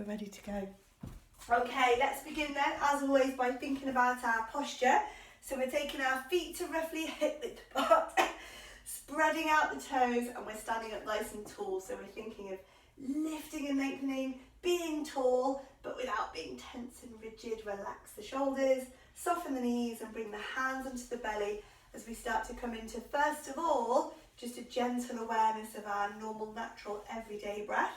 we're ready to go. Okay, let's begin then, as always, by thinking about our posture. So we're taking our feet to roughly hip width apart, spreading out the toes, and we're standing up nice and tall. So we're thinking of lifting and lengthening, being tall, but without being tense and rigid. Relax the shoulders, soften the knees, and bring the hands onto the belly as we start to come into, first of all, just a gentle awareness of our normal, natural, everyday breath.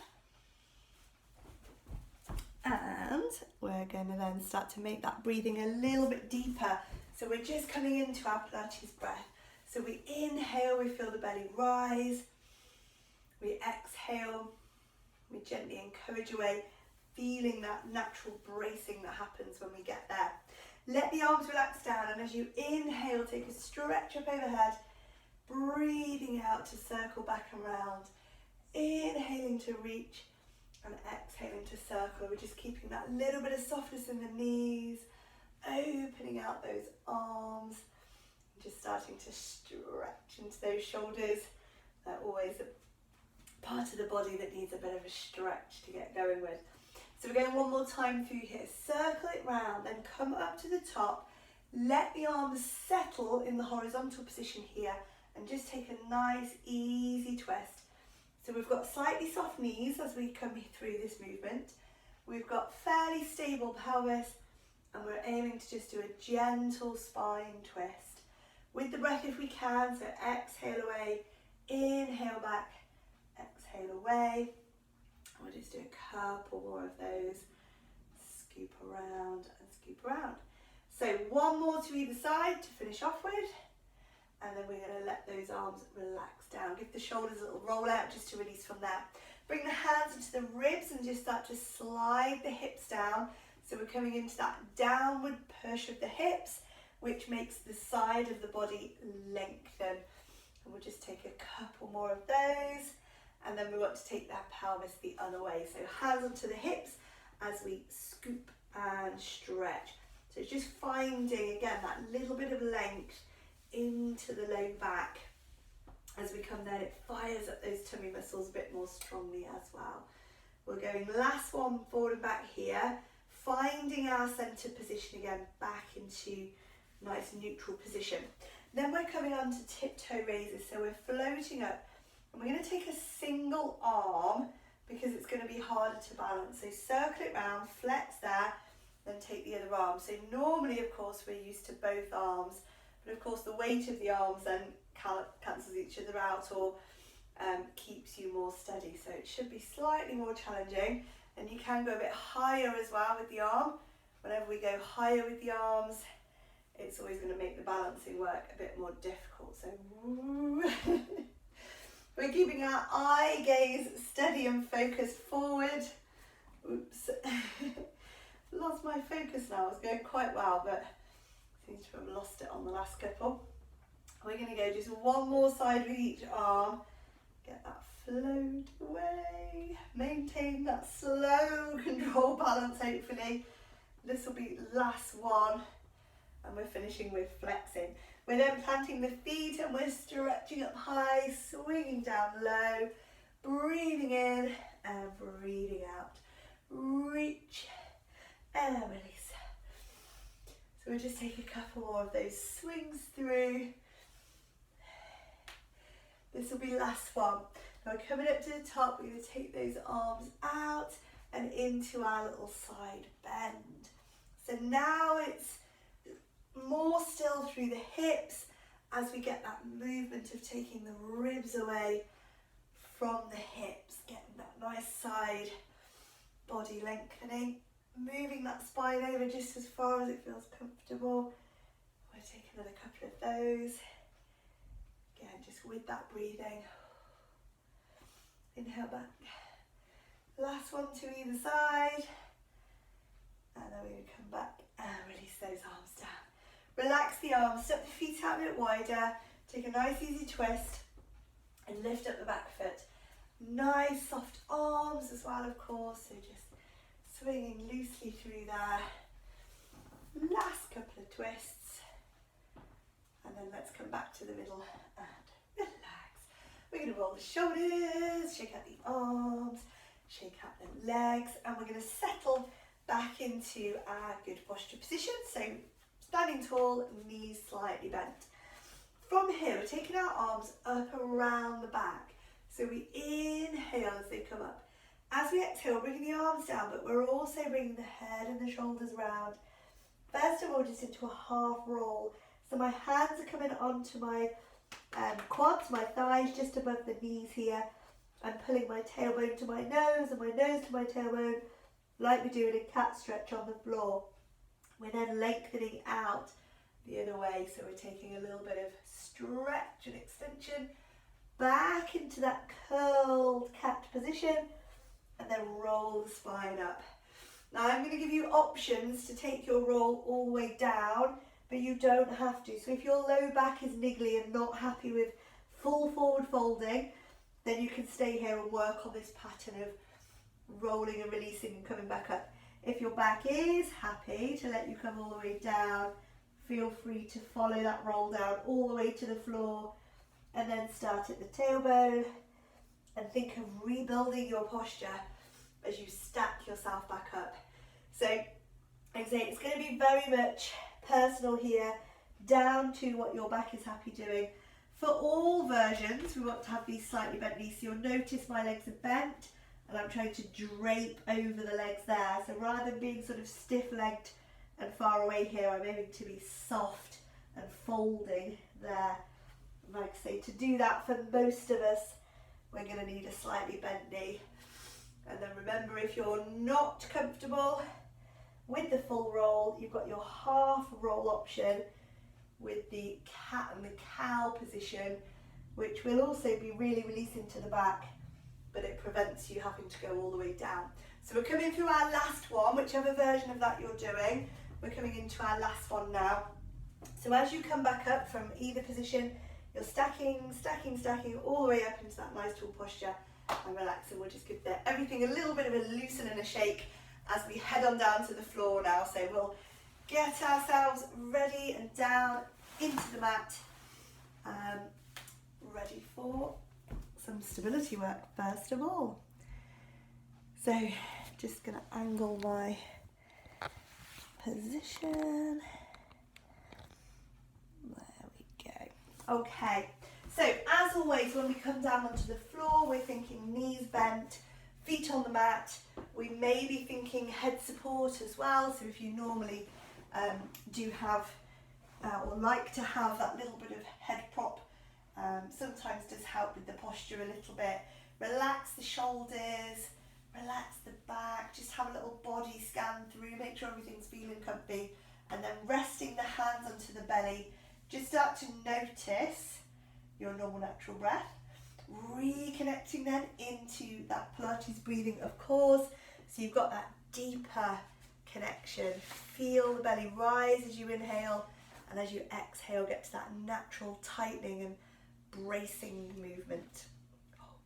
And we're going to then start to make that breathing a little bit deeper. So we're just coming into our Pilates breath. So we inhale, we feel the belly rise. We exhale, we gently encourage away, feeling that natural bracing that happens when we get there. Let the arms relax down, and as you inhale, take a stretch up overhead, breathing out to circle back and round. Inhaling to reach and exhaling to circle. We're just keeping that little bit of softness in the knees, opening out those arms, and just starting to stretch into those shoulders. They're always a part of the body that needs a bit of a stretch to get going with. So we're going one more time through here. Circle it round, then come up to the top. Let the arms settle in the horizontal position here, and just take a nice easy twist. So we've got slightly soft knees as we come through this movement. We've got fairly stable pelvis, and we're aiming to just do a gentle spine twist. With the breath if we can, so exhale away, inhale back, exhale away. We'll just do a couple more of those. Scoop around and scoop around. So one more to either side to finish off with. And then we're going to let those arms relax down. Give the shoulders a little roll out just to release from there. Bring the hands into the ribs and just start to slide the hips down. So we're coming into that downward push of the hips, which makes the side of the body lengthen. And we'll just take a couple more of those. And then we want to take that pelvis the other way. So hands onto the hips as we scoop and stretch. So it's just finding, again, that little bit of length into the low back. As we come down, it fires up those tummy muscles a bit more strongly as well. We're going last one forward and back here, finding our center position again, back into nice neutral position. Then we're coming on to tiptoe raises, so we're floating up, and we're going to take a single arm because it's going to be harder to balance. So circle it round, flex there, then take the other arm. So normally, of course, we're used to both arms, but of course the weight of the arms then cancels each other out, or keeps you more steady. So it should be slightly more challenging, and you can go a bit higher as well with the arm. Whenever we go higher with the arms, it's always going to make the balancing work a bit more difficult. So we're keeping our eye gaze steady and focused forward. Oops. Lost my focus now. I was going quite well, but seems to have lost it on the last couple. We're going to go just one more side with each arm. Get that float away. Maintain that slow control balance, hopefully. This will be last one. And we're finishing with flexing. We're then planting the feet and we're stretching up high, swinging down low, breathing in and breathing out. Reach and release. So we'll just take a couple more of those swings through. This will be last one. Now we're coming up to the top, we're going to take those arms out and into our little side bend. So now it's more still through the hips as we get that movement of taking the ribs away from the hips, getting that nice side body lengthening, moving that spine over just as far as it feels comfortable. We'll take another couple of those. Again, just with that breathing. Inhale back. Last one to either side. And then we're going to come back and release those arms down. Relax the arms, step the feet out a bit wider. Take a nice easy twist and lift up the back foot. Nice soft arms as well, of course. So just swinging loosely through there. Last couple of twists. And then let's come back to the middle and relax. We're going to roll the shoulders, shake out the arms, Shake out the legs, and we're going to settle back into our good posture position. So standing tall, knees slightly bent. From here, we're taking our arms up around the back. So we inhale as they come up. As we exhale, bringing the arms down, but we're also bringing the head and the shoulders round. First of all, just into a half roll. So my hands are coming onto my quads, my thighs, just above the knees here. I'm pulling my tailbone to my nose and my nose to my tailbone, like we do in a cat stretch on the floor. We're then lengthening out the other way, so we're taking a little bit of stretch and extension back into that curled cat position, and then roll the spine up. Now I'm going to give you options to take your roll all the way down, but you don't have to. So if your low back is niggly and not happy with full forward folding, then you can stay here and work on this pattern of rolling and releasing and coming back up. If your back is happy to let you come all the way down, feel free to follow that roll down all the way to the floor, and then start at the tailbone and think of rebuilding your posture as you stack yourself back up. So, like I say, it's going to be very much personal here, down to what your back is happy doing. For all versions, we want to have these slightly bent knees. So you'll notice my legs are bent, and I'm trying to drape over the legs there. So rather than being sort of stiff-legged and far away here, I'm aiming to be soft and folding there. Like I say, to do that for most of us, we're going to need a slightly bent knee. And then remember, if you're not comfortable with the full roll, you've got your half roll option with the cat and the cow position, which will also be really releasing to the back, but it prevents you having to go all the way down. So we're coming through our last one, whichever version of that you're doing. We're coming into our last one now. So as you come back up from either position, you're stacking all the way up into that nice tall posture and relaxing. We'll just give everything a little bit of a loosen and a shake as we head on down to the floor now. So we'll get ourselves ready and down into the mat, ready for some stability work first of all. So just going to angle my position. There we go. Okay, so as always, when we come down onto the floor, we're thinking knees bent, feet on the mat. We may be thinking head support as well. So if you normally do have or like to have that little bit of head prop, sometimes does help with the posture a little bit. Relax the shoulders, relax the back, just have a little body scan through, make sure everything's feeling comfy, and then resting the hands onto the belly. Just start to notice your normal natural breath, reconnecting then into that Pilates breathing, of course, so you've got that deeper connection. Feel the belly rise as you inhale, and as you exhale, get to that natural tightening and bracing movement.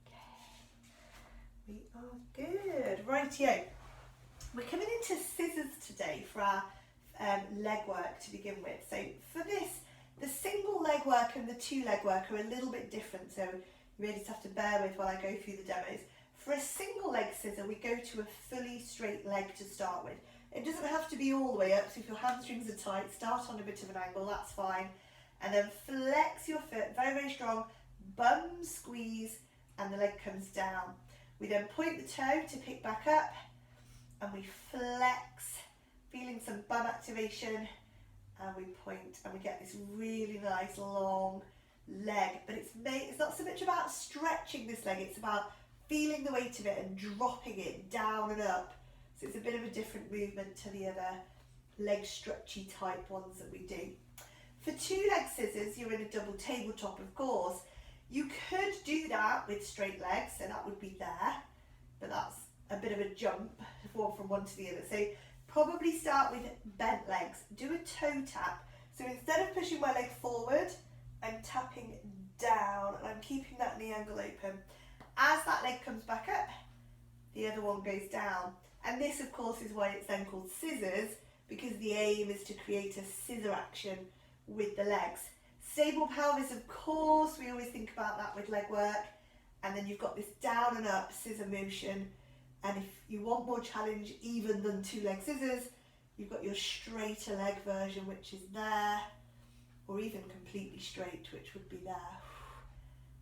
Okay, we are good. Rightio. We're coming into scissors today for our leg work to begin with. So for this, the single leg work and the two leg work are a little bit different, so you really just have to bear with while I go through the demos. For a single leg scissor, we go to a fully straight leg to start with. It doesn't have to be all the way up, so if your hamstrings are tight, start on a bit of an angle, that's fine. And then flex your foot, very, very strong, bum squeeze, and the leg comes down. We then point the toe to pick back up, and we flex, feeling some bum activation, and we point, and we get this really nice long leg. But it's not so much about stretching this leg, it's about feeling the weight of it and dropping it down and up. So it's a bit of a different movement to the other leg stretchy type ones that we do. For two leg scissors, you're in a double tabletop, of course. You could do that with straight legs, so that would be there, but that's a bit of a jump from one to the other. So probably start with bent legs. Do a toe tap. So instead of pushing my leg forward, I'm tapping down and I'm keeping that knee angle open. As that leg comes back up, the other one goes down. And this, of course, is why it's then called scissors, because the aim is to create a scissor action with the legs. Stable pelvis, of course, we always think about that with leg work. And then you've got this down and up scissor motion And if you want more challenge even than 2 leg scissors, you've got your straighter leg version, which is there, or even completely straight, which would be there.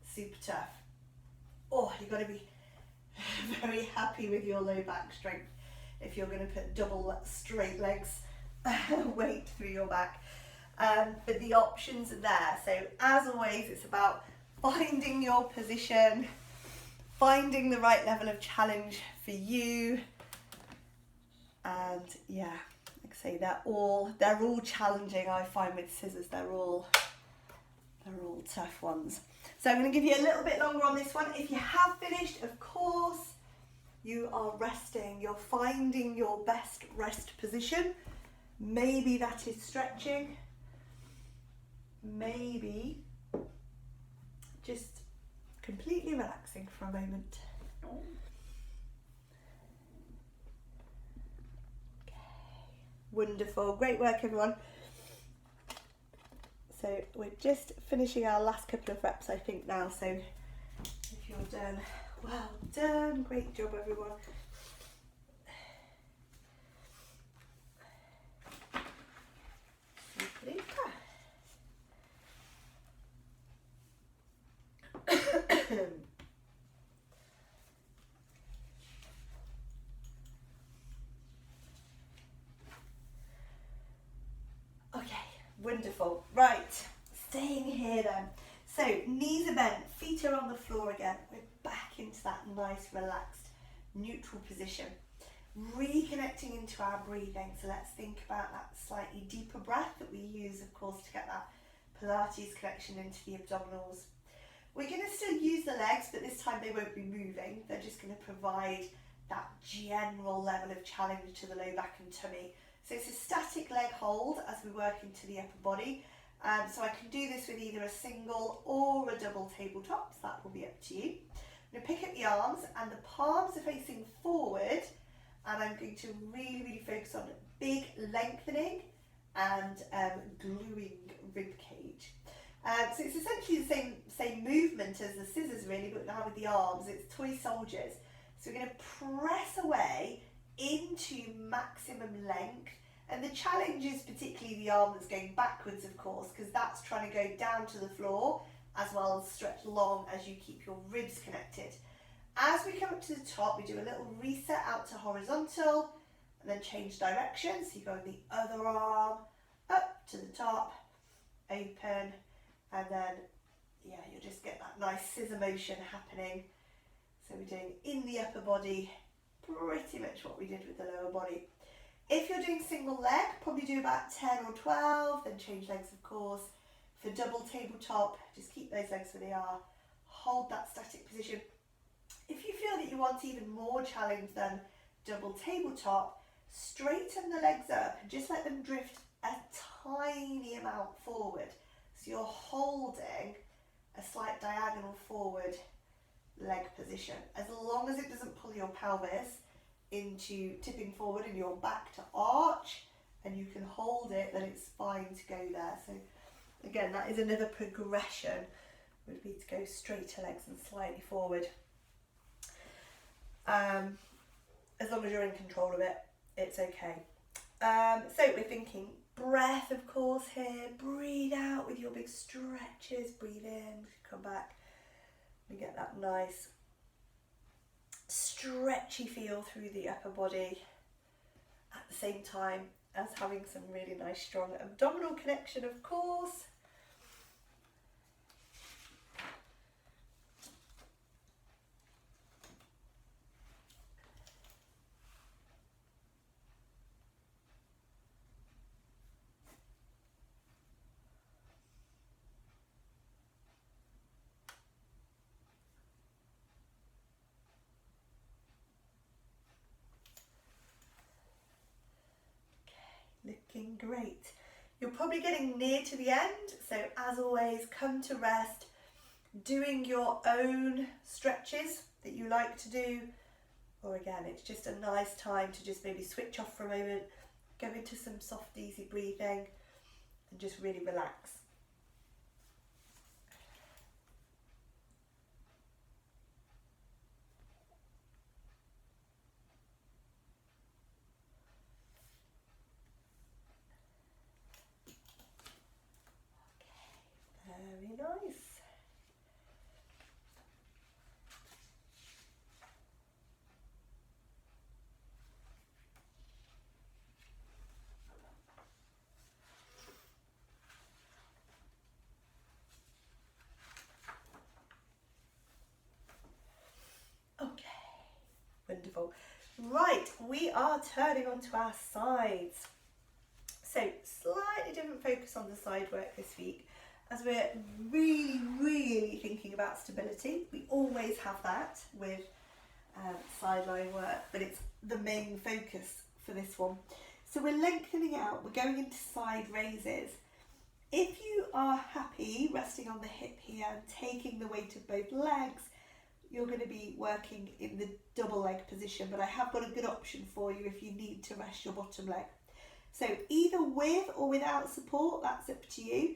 Super tough. Oh, you've got to be very happy with your low back strength if you're going to put double straight legs weight through your back. But the options are there. So as always, it's about finding your position, finding the right level of challenge for you. And yeah, like I say, they're all challenging. I find with scissors, they're all tough ones. So I'm going to give you a little bit longer on this one. If you have finished, of course, you are resting. You're finding your best rest position. Maybe that is stretching. Maybe just completely relaxing for a moment. Okay. Wonderful. Great work, everyone. So we're just finishing our last couple of reps, I think, now. So if you're done, well done. Great job, everyone. Okay, wonderful. Right, staying here then. So knees are bent, feet are on the floor again. We're back into that nice, relaxed, neutral position. Reconnecting into our breathing. So let's think about that slightly deeper breath that we use, of course, to get that Pilates connection into the abdominals. We're going to still use the legs, but this time they won't be moving. They're just going to provide that general level of challenge to the low back and tummy. So it's a static leg hold as we work into the upper body. So I can do this with either a single or a double tabletop, so that will be up to you. I'm going to pick up the arms and the palms are facing forward, and I'm going to really focus on big lengthening and gluing rib cage. So it's essentially the same movement as the scissors really, but now with the arms. It's toy soldiers. So we're going to press away into maximum length, and the challenge is particularly the arm that's going backwards, of course, because that's trying to go down to the floor as well as stretch long as you keep your ribs connected. As we come up to the top, we do a little reset out to horizontal and then change direction. So you go the other arm up to the top, open, and then yeah, you'll just get that nice scissor motion happening. So we're doing in the upper body pretty much what we did with the lower body. If you're doing single leg, probably do about 10 or 12, then change legs, of course. For double tabletop, just keep those legs where they are. Hold that static position. If you feel that you want even more challenge than double tabletop, straighten the legs up and just let them drift a tiny amount forward. So you're holding a slight diagonal forward leg position. As long as it doesn't pull your pelvis into tipping forward and your back to arch, and you can hold it, then it's fine to go there. So again, that is another progression, would be to go straighter legs and slightly forward. As long as you're in control of it, it's okay. So we're thinking breath, of course, here. Breathe out with your big stretches. Breathe in, come back. We get that nice stretchy feel through the upper body at the same time as having some really nice strong abdominal connection, of course. Looking great. You're probably getting near to the end, so as always, come to rest, doing your own stretches that you like to do, or again, it's just a nice time to just maybe switch off for a moment, go into some soft, easy breathing, and just really relax. Beautiful. Right, we are turning onto our sides. So slightly different focus on the side work this week, as we're really thinking about stability. We always have that with sideline work, but it's the main focus for this one. So we're lengthening out, we're going into side raises. If you are happy resting on the hip here and taking the weight of both legs, you're going to be working in the double leg position, but I have got a good option for you if you need to rest your bottom leg. So either with or without support, that's up to you.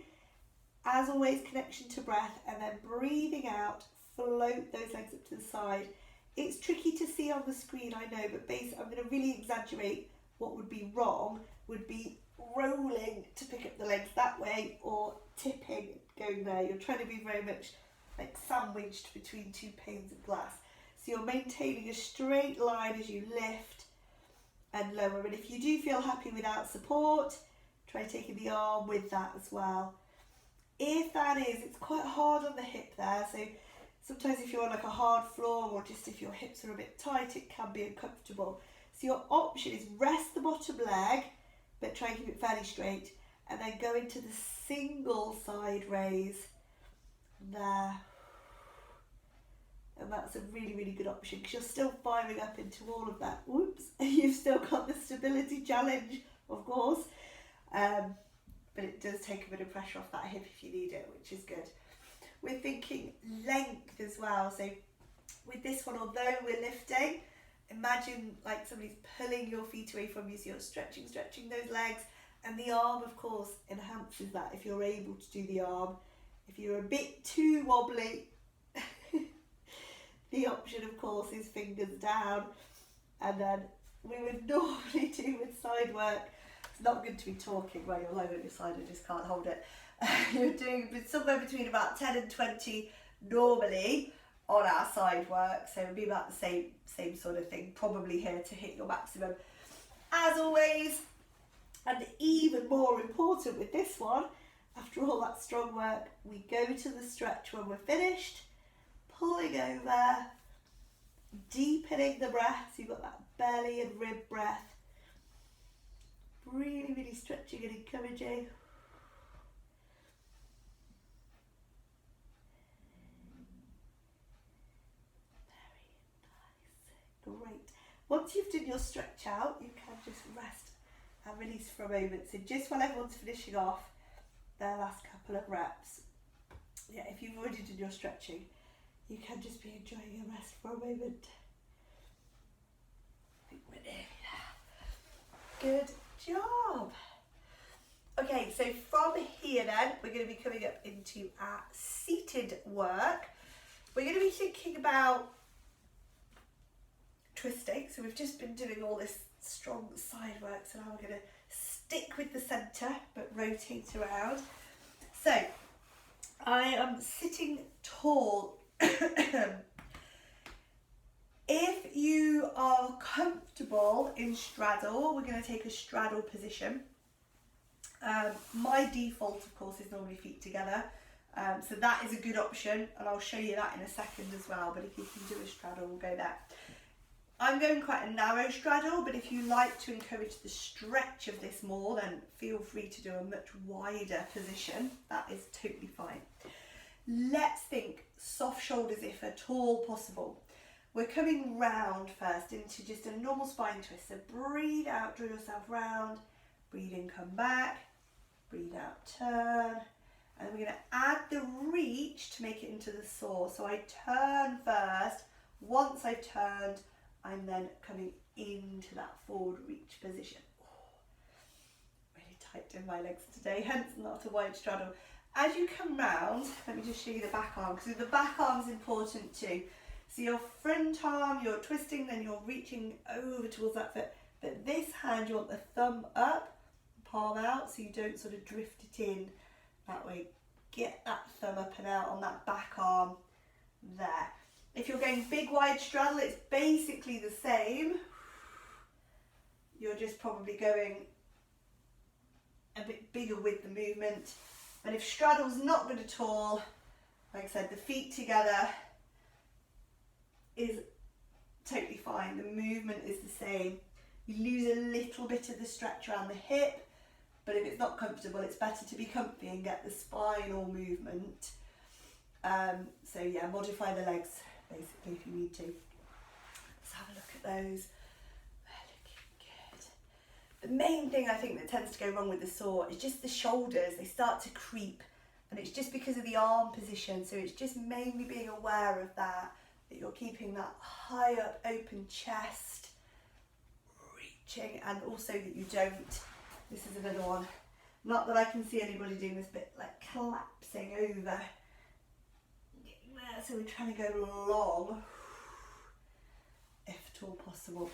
As always, connection to breath, and then breathing out, float those legs up to the side. It's tricky to see on the screen, I know, but basically I'm going to really exaggerate. What would be wrong would be rolling to pick up the legs that way or tipping going there. You're trying to be very much like sandwiched between two panes of glass. So you're maintaining a straight line as you lift and lower. And if you do feel happy without support, try taking the arm with that as well. If that is, it's quite hard on the hip there. So sometimes if you're on like a hard floor or just if your hips are a bit tight, it can be uncomfortable. So your option is rest the bottom leg, but try and keep it fairly straight, and then go into the single side raise there. And that's a really good option because you're still firing up into all of that. Whoops, you've still got the stability challenge, of course, but it does take a bit of pressure off that hip if you need it, which is good. We're thinking length as well. So with this one, although we're lifting, imagine like somebody's pulling your feet away from you, so you're stretching those legs, and the arm, of course, enhances that if you're able to do the arm. If you're a bit too wobbly, the option, of course, is fingers down, and then we would normally do with side work. It's not good to be talking while you're lying on your side, I just can't hold it. You're doing somewhere between about 10 and 20 normally on our side work, so it'll be about the same sort of thing, probably here to hit your maximum. As always, and even more important with this one, after all that strong work, we go to the stretch when we're finished, pulling over, deepening the breath, so you've got that belly and rib breath, really stretching and encouraging. Great. Once you've done your stretch out, you can just rest and release for a moment. So just while everyone's finishing off their last couple of reps, yeah, if you've already done your stretching, you can just be enjoying a rest for a moment. I think we're nearly there. Good job. Okay, so from here then, we're going to be coming up into our seated work. We're going to be thinking about twisting. So we've just been doing all this strong side work, so now we're going to stick with the centre but rotate around. So I am sitting tall. If you are comfortable in straddle, we're going to take a straddle position. My default, of course, is normally feet together, so that is a good option, and I'll show you that in a second as well. But if you can do a straddle, we'll go there. I'm going quite a narrow straddle, but if you like to encourage the stretch of this more, then feel free to do a much wider position. That is totally fine. Let's think soft shoulders if at all possible. We're coming round first into just a normal spine twist. So breathe out, draw yourself round, breathe in, come back, breathe out, turn. And then we're going to add the reach to make it into the saw. So I turn first. Once I've turned, I'm then coming into that forward reach position. Really tight in my legs today, hence not a wide straddle. As you come round, let me just show you the back arm, because the back arm is important too. So your front arm, you're twisting, then you're reaching over towards that foot. But this hand, you want the thumb up, palm out, so you don't sort of drift it in that way. Get that thumb up and out on that back arm there. If you're going big wide straddle, it's basically the same. You're just probably going a bit bigger with the movement. But if straddle's not good at all, like I said, the feet together is totally fine. The movement is the same. You lose a little bit of the stretch around the hip, but if it's not comfortable, it's better to be comfy and get the spinal movement. So yeah, modify the legs basically if you need to. Let's have a look at those. They're looking good. The main thing I think that tends to go wrong with the saw is just the shoulders. They start to creep, and it's just because of the arm position. So it's just mainly being aware of that you're keeping that high up open chest, reaching, and also that you don't, this is another one, not that I can see anybody doing this, but like collapsing over. So we're trying to go long, if at all possible.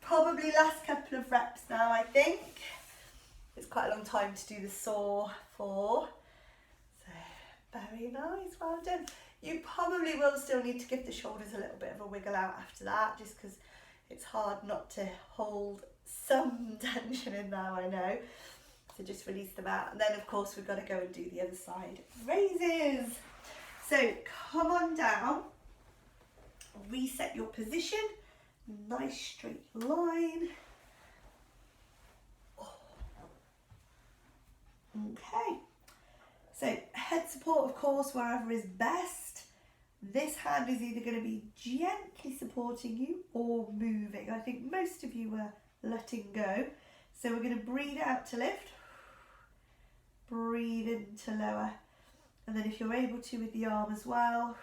Probably last couple of reps now, I think. It's quite a long time to do the saw for. So very nice, well done. You probably will still need to give the shoulders a little bit of a wiggle out after that, just because it's hard not to hold some tension in there, I know. So just release them out. And then of course we've got to go and do the other side. Raises. So come on down, reset your position, nice straight line. Okay. So head support, of course, wherever is best. This hand is either going to be gently supporting you or moving. I think most of you are letting go. So we're going to breathe out to lift, breathe in to lower. And then if you're able to with the arm as well,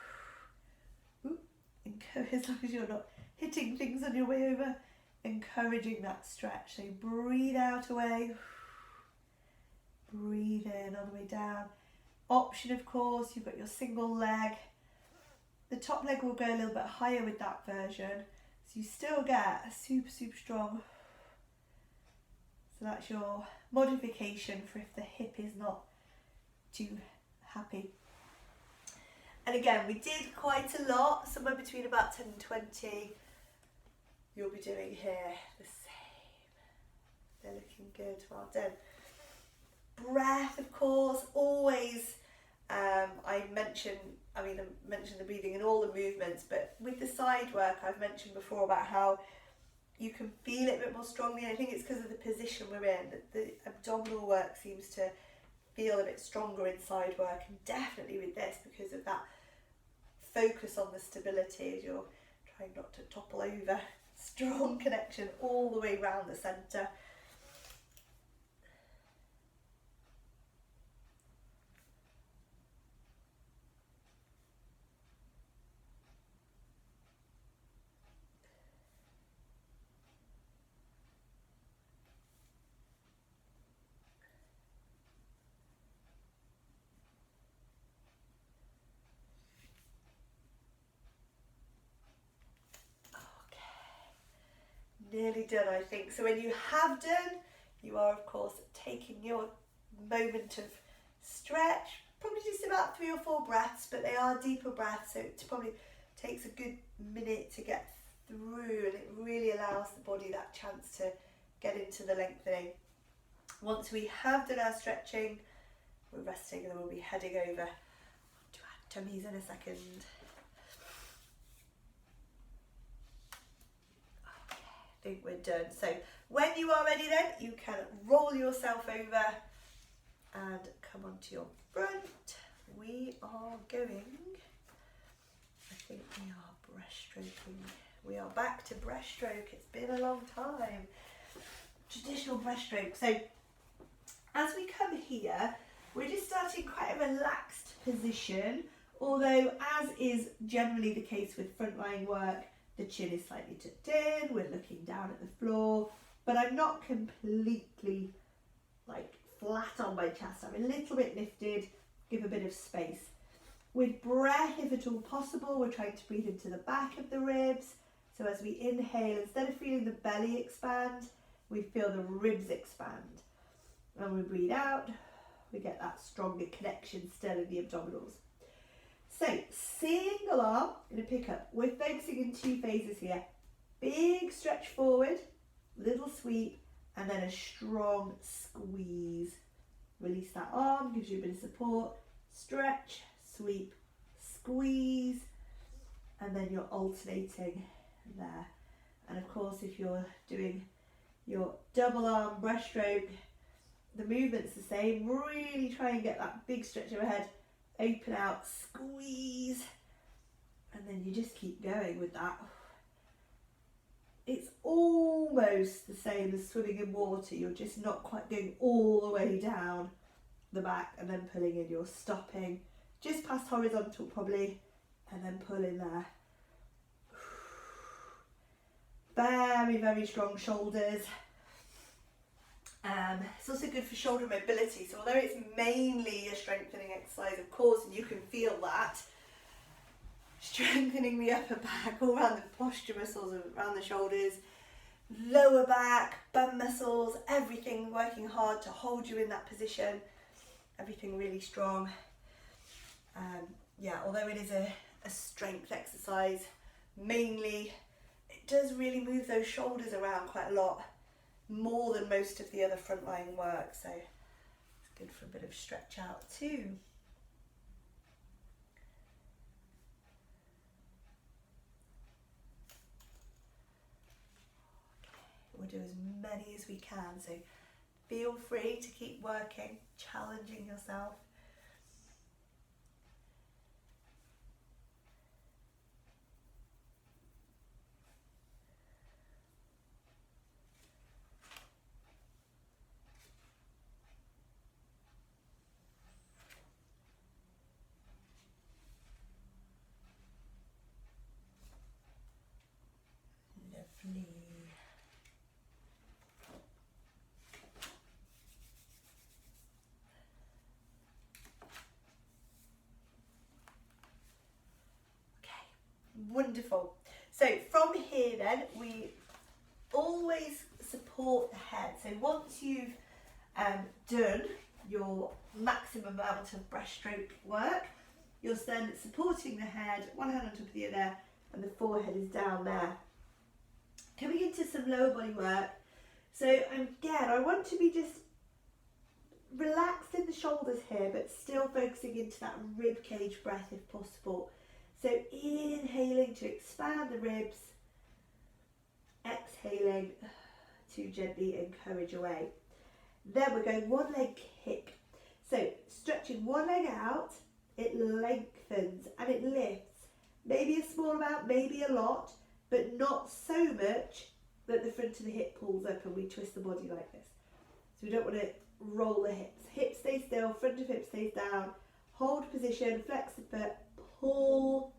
as long as you're not hitting things on your way over, encouraging that stretch. So breathe out away, breathe in on the way down. Option, of course, you've got your single leg. The top leg will go a little bit higher with that version, so you still get a super, super strong. So that's your modification for if the hip is not too happy. And again, we did quite a lot, somewhere between about 10 and 20. You'll be doing here the same. They're looking good, well done. Breath, of course, always. I mentioned the breathing and all the movements, but with the side work, I've mentioned before about how you can feel it a bit more strongly. I think it's because of the position we're in, that the abdominal work seems to feel a bit stronger in side work, and definitely with this because of that focus on the stability as you're trying not to topple over. Strong connection all the way around the centre. Nearly done, I think. So when you have done, you are of course taking your moment of stretch, probably just about 3 or 4 breaths, but they are deeper breaths, so it probably takes a good minute to get through, and it really allows the body that chance to get into the lengthening. Once we have done our stretching, we're resting, and then we'll be heading over to our tummies in a second. I think we're done. So when you are ready then, you can roll yourself over and come onto your front. We are going, I think we are breaststroking. We are back to breaststroke. It's been a long time. Traditional breaststroke. So as we come here, we're just starting quite a relaxed position, although as is generally the case with front lying work, the chin is slightly tucked in, we're looking down at the floor, but I'm not completely like flat on my chest. I'm a little bit lifted, give a bit of space. With breath, if at all possible, we're trying to breathe into the back of the ribs. So as we inhale, instead of feeling the belly expand, we feel the ribs expand. And we breathe out, we get that stronger connection still in the abdominals. So, single arm in a pickup. We're focusing in 2 phases here. Big stretch forward, little sweep, and then a strong squeeze. Release that arm, gives you a bit of support. Stretch, sweep, squeeze, and then you're alternating there. And of course, if you're doing your double arm breaststroke, the movement's the same. Really try and get that big stretch overhead, open out, squeeze, and then you just keep going with that. It's almost the same as swimming in water. You're just not quite going all the way down the back and then pulling in. You're stopping just past horizontal probably, and then pull in there. Very, very strong shoulders. It's also good for shoulder mobility. So although it's mainly a strengthening exercise, of course, and you can feel that, strengthening the upper back, all around the posture muscles, around the shoulders, lower back, bum muscles, everything working hard to hold you in that position. Everything really strong. Yeah, although it is a strength exercise, mainly it does really move those shoulders around quite a lot, more than most of the other frontline work, so it's good for a bit of stretch out too. We'll do as many as we can, so feel free to keep working, challenging yourself. Lovely. Wonderful. So from here then, we always support the head. So once you've done your maximum amount of breaststroke work, you're then supporting the head, one hand on top of the other, and the forehead is down there. Coming into some lower body work. So again, I want to be just relaxed in the shoulders here, but still focusing into that rib cage breath if possible. So inhaling to expand the ribs, exhaling to gently encourage away. Then we're going one leg kick. So stretching one leg out, it lengthens and it lifts. Maybe a small amount, maybe a lot, but not so much that the front of the hip pulls up and we twist the body like this. So we don't want to roll the hips. Hips stay still, front of hip stays down. Hold position, flex the foot, pull,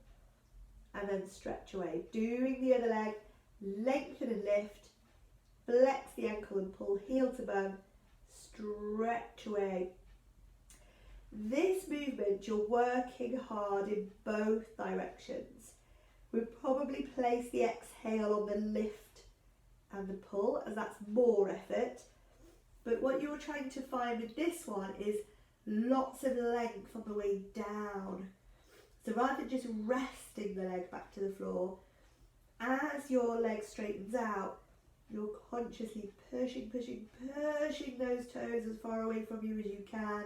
and then stretch away. Doing the other leg, lengthen and lift, flex the ankle and pull, heel to bum, stretch away. This movement, you're working hard in both directions. We'll probably place the exhale on the lift and the pull, as that's more effort. But what you're trying to find with this one is lots of length on the way down. So rather than just resting the leg back to the floor, as your leg straightens out, you're consciously pushing those toes as far away from you as you can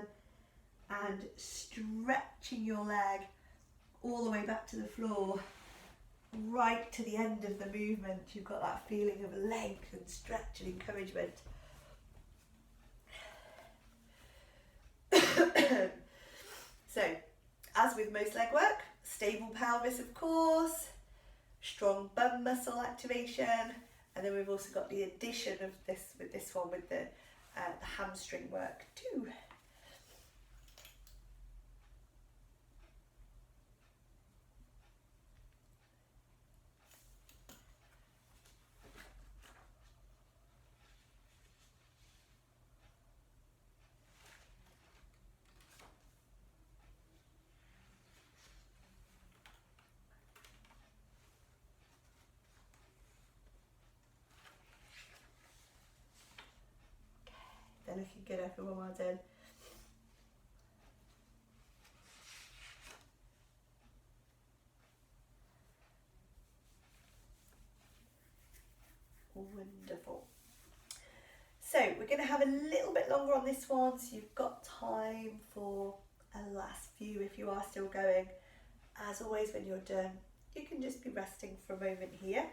and stretching your leg all the way back to the floor, right to the end of the movement. You've got that feeling of length and stretch and encouragement. So, as with most leg work, stable pelvis of course, strong bum muscle activation, and then we've also got the addition of this with this one with the hamstring work too. They're looking good, everyone, well done. Wonderful. So we're going to have a little bit longer on this one, so you've got time for a last few if you are still going. As always, when you're done, you can just be resting for a moment here.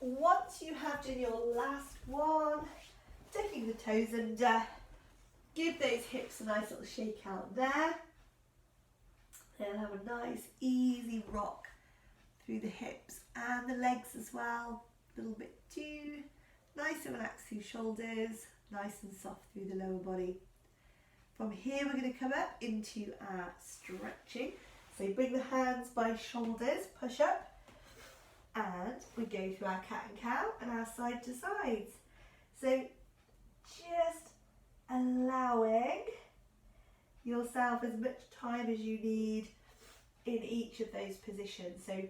once you have done your last one, tucking the toes under, give those hips a nice little shake out there. Then have a nice easy rock through the hips and the legs as well. A little bit too. Nice and relax through shoulders, nice and soft through the lower body. From here we're going to come up into our stretching. So bring the hands by shoulders, push up, and we go through our cat and cow and our side to sides. So just allowing yourself as much time as you need in each of those positions. So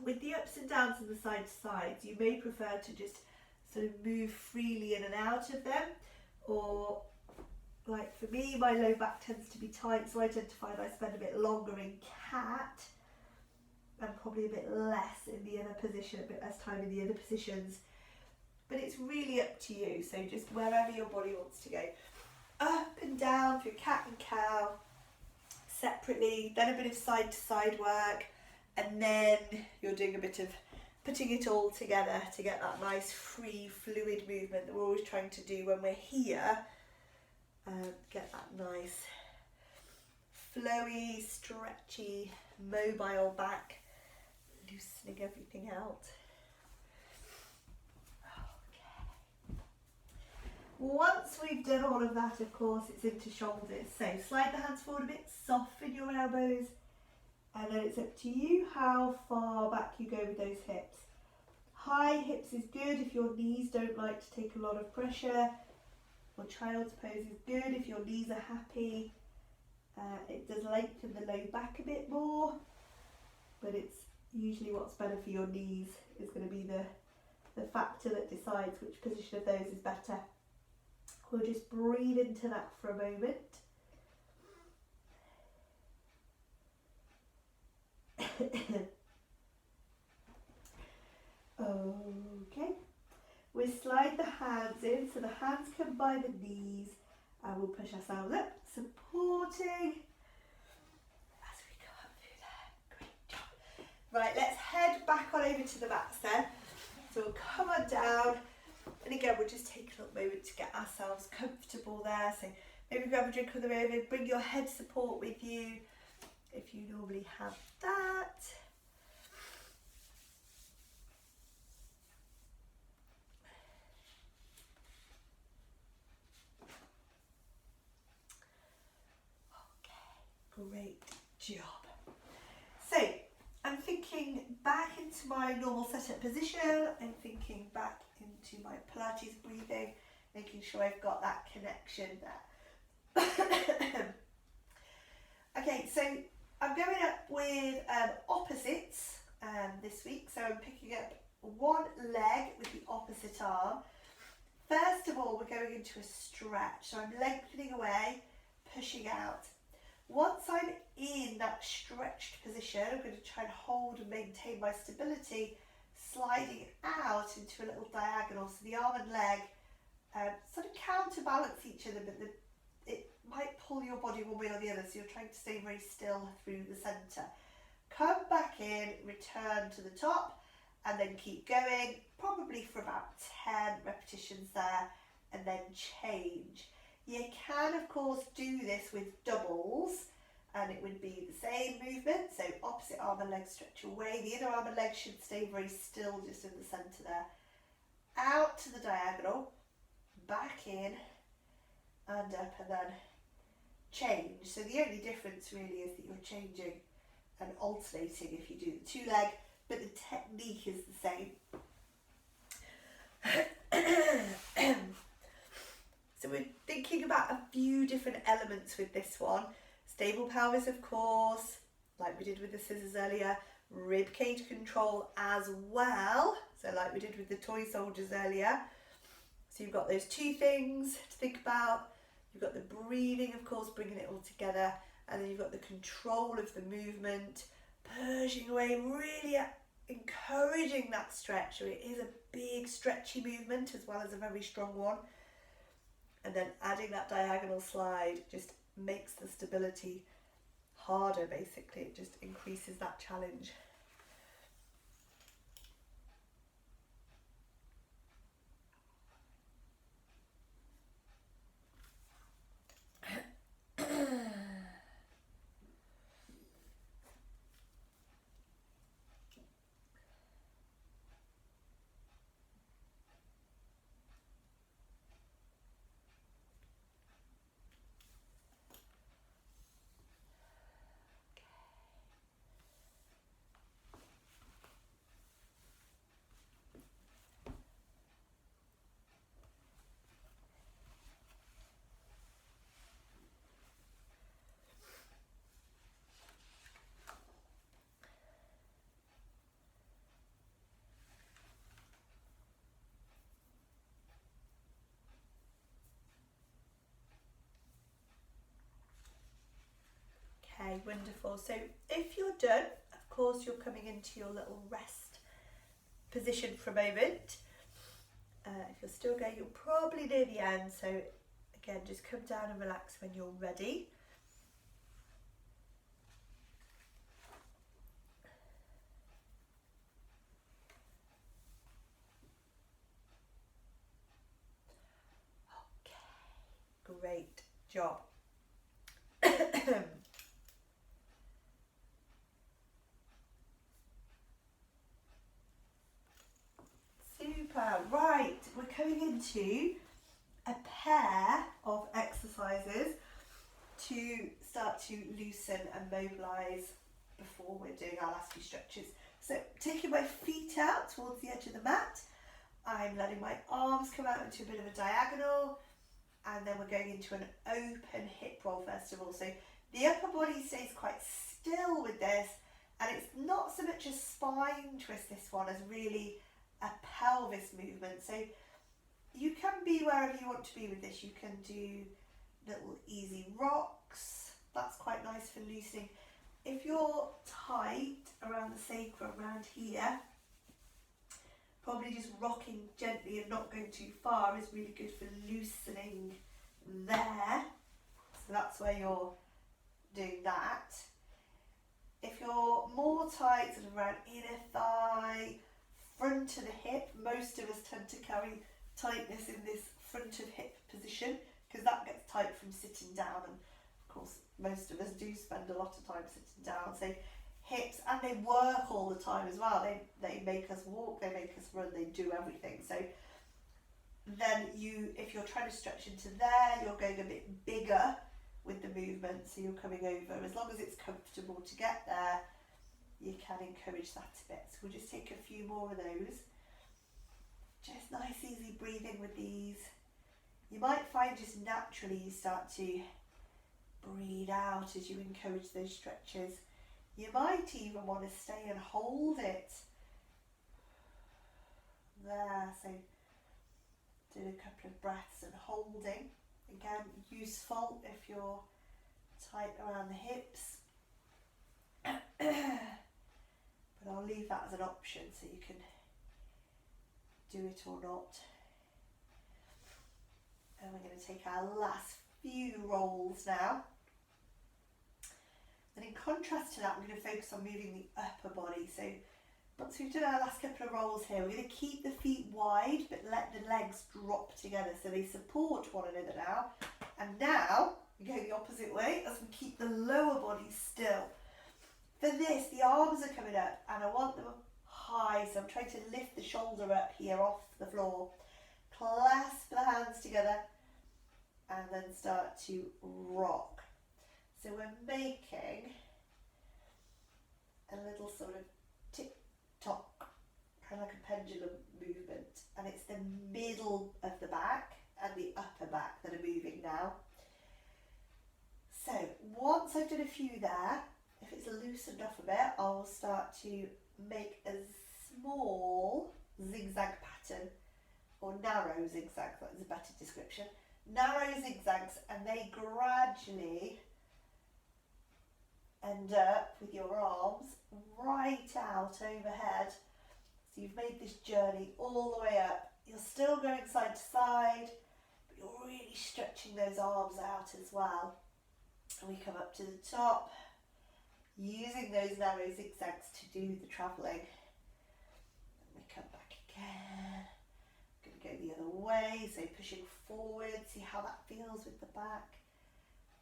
with the ups and downs and the side to sides, you may prefer to just sort of move freely in and out of them, or like for me, my low back tends to be tight, so I tend to find I spend a bit longer in cat and probably a bit less in the other position, a bit less time in the other positions. But it's really up to you, so just wherever your body wants to go. Up and down through cat and cow separately, then a bit of side to side work, and then you're doing a bit of putting it all together to get that nice free fluid movement that we're always trying to do when we're here. Get that nice flowy, stretchy, mobile back, loosening everything out. Okay. Once we've done all of that, of course, it's into shoulders. So slide the hands forward a bit, soften your elbows, and then it's up to you how far back you go with those hips. High hips is good if your knees don't like to take a lot of pressure, or child's pose is good if your knees are happy. It does lengthen the low back a bit more, but it's usually what's better for your knees is going to be the factor that decides which position of those is better. We'll just breathe into that for a moment. Okay, we slide the hands in, so the hands come by the knees, and we'll push ourselves up, supporting as we go up through there. Great job. Right, let's head back on over to the mats then. So we'll come on down, and again we'll just take a little moment to get ourselves comfortable there. So maybe grab a drink on the way over, bring your head support with you if you normally have that. Great job. So I'm thinking back into my normal setup position. I'm thinking back into my Pilates breathing, making sure I've got that connection there. Okay, so I'm going up with opposites this week. So I'm picking up one leg with the opposite arm. First of all, we're going into a stretch. So I'm lengthening away, pushing out. Once I'm in that stretched position, I'm going to try and hold and maintain my stability, sliding out into a little diagonal. So the arm and leg sort of counterbalance each other, but it might pull your body one way or the other, so you're trying to stay very still through the centre. Come back in, return to the top, and then keep going, probably for about 10 repetitions there, and then change. You can, of course, do this with doubles, and it would be the same movement. So opposite arm and leg stretch away. The inner arm and leg should stay very still, just in the centre there. Out to the diagonal, back in, and up, and then change. So the only difference really is that you're changing and alternating if you do the two leg, but the technique is the same. So we're thinking about a few different elements with this one. Stable pelvis, of course, like we did with the scissors earlier. Rib cage control as well, so like we did with the toy soldiers earlier. So you've got those two things to think about. You've got the breathing, of course, bringing it all together, and then you've got the control of the movement, pushing away, really encouraging that stretch. So it is a big stretchy movement as well as a very strong one. And then adding that diagonal slide just makes the stability harder, basically. It just increases that challenge. Okay, wonderful. So if you're done, of course, you're coming into your little rest position for a moment. If you're still going, you're probably near the end. So again, just come down and relax when you're ready. Okay, great job. Super. Right, we're coming into a pair of exercises to start to loosen and mobilise before we're doing our last few stretches. So taking my feet out towards the edge of the mat, I'm letting my arms come out into a bit of a diagonal, and then we're going into an open hip roll first of all. So the upper body stays quite still with this, and it's not so much a spine twist, this one, as really a pelvis movement. So you can be wherever you want to be with this. You can do little easy rocks. That's quite nice for loosening. If you're tight around the sacrum, around here, probably just rocking gently and not going too far is really good for loosening there. So that's where you're doing that. If you're more tight, sort of around inner thigh, front of the hip, most of us tend to carry tightness in this front of hip position because that gets tight from sitting down, and of course most of us do spend a lot of time sitting down. So hips, and they work all the time as well. They make us walk, they make us run, they do everything. So then if you're trying to stretch into there, you're going a bit bigger with the movement, so you're coming over. As long as it's comfortable to get there, you can encourage that a bit. So we'll just take a few more of those. Just nice easy breathing with these. You might find just naturally you start to breathe out as you encourage those stretches. You might even want to stay and hold it there. So do a couple of breaths and holding. Again, useful if you're tight around the hips. But I'll leave that as an option so you can do it or not. And we're going to take our last few rolls now. And in contrast to that, we're going to focus on moving the upper body. So once we've done our last couple of rolls here, we're going to keep the feet wide, but let the legs drop together so they support one another now. And now we go the opposite way as we keep the lower body still. For this, the arms are coming up and I want them high, so I'm trying to lift the shoulder up here off the floor. Clasp the hands together and then start to rock. So we're making a little sort of tick-tock, kind of like a pendulum movement, and it's the middle of the back and the upper back that are moving now. So once I've done a few there, if it's loosened off a bit, I'll start to make a small zigzag pattern, or narrow zigzag, that is a better description. Narrow zigzags, and they gradually end up with your arms right out overhead. So you've made this journey all the way up. You're still going side to side, but you're really stretching those arms out as well. And we come up to the top, using those narrow zigzags to do the travelling. And we come back again. Going to go the other way, so pushing forward, see how that feels with the back.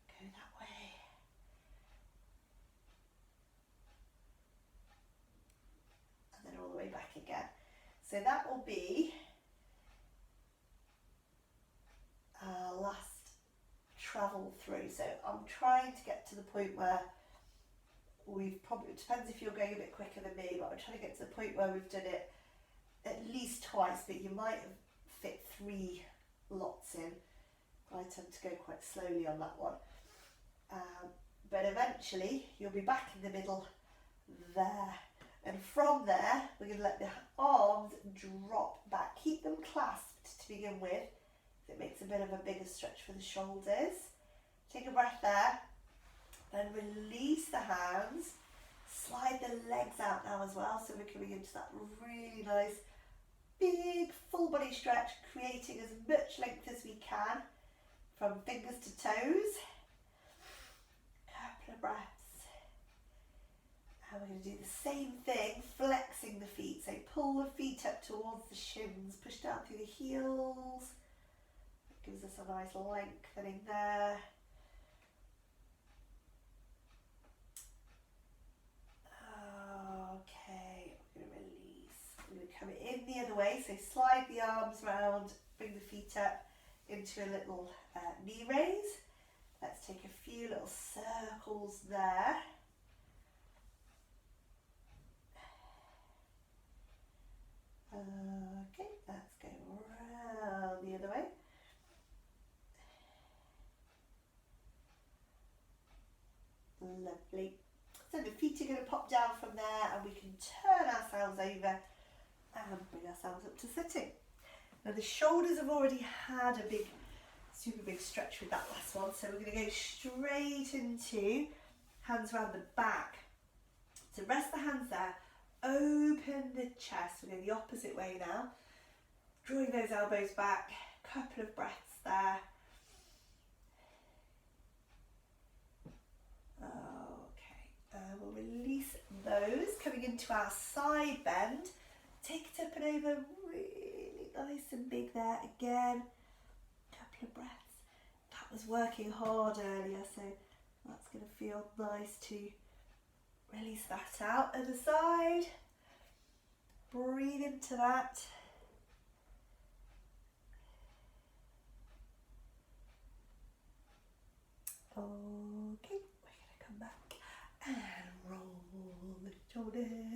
Go that way. And then all the way back again. So that will be our last travel through. So I'm trying to get to the point where we've probably, it depends if you're going a bit quicker than me, but I'm trying to get to the point where we've done it at least twice, but you might have fit 3 lots in. I tend to go quite slowly on that one. But eventually you'll be back in the middle there. And from there, we're going to let the arms drop back. Keep them clasped to begin with. It makes a bit of a bigger stretch for the shoulders. Take a breath there. Then release the hands. Slide the legs out now as well, so we're coming into that really nice big full body stretch, creating as much length as we can from fingers to toes. Couple of breaths. And we're going to do the same thing, flexing the feet. So pull the feet up towards the shins, push down through the heels. That gives us a nice lengthening there. Okay, we're going to release. We're going to come in the other way. So slide the arms round, bring the feet up into a little knee raise. Let's take a few little circles there. Okay, let's go round the other way. Lovely. So the feet are going to pop down from there, and we can turn ourselves over and bring ourselves up to sitting. Now the shoulders have already had a super big stretch with that last one, so we're going to go straight into hands around the back. So rest the hands there. Open the chest. We're going the opposite way now. Drawing those elbows back. Couple of breaths there. Okay, and we'll release those. Coming into our side bend. Take it up and over. Really nice and big there. Again, couple of breaths. That was working hard earlier, so that's going to feel nice to release that out. Other side. Breathe into that. Okay, we're going to come back and roll the shoulders.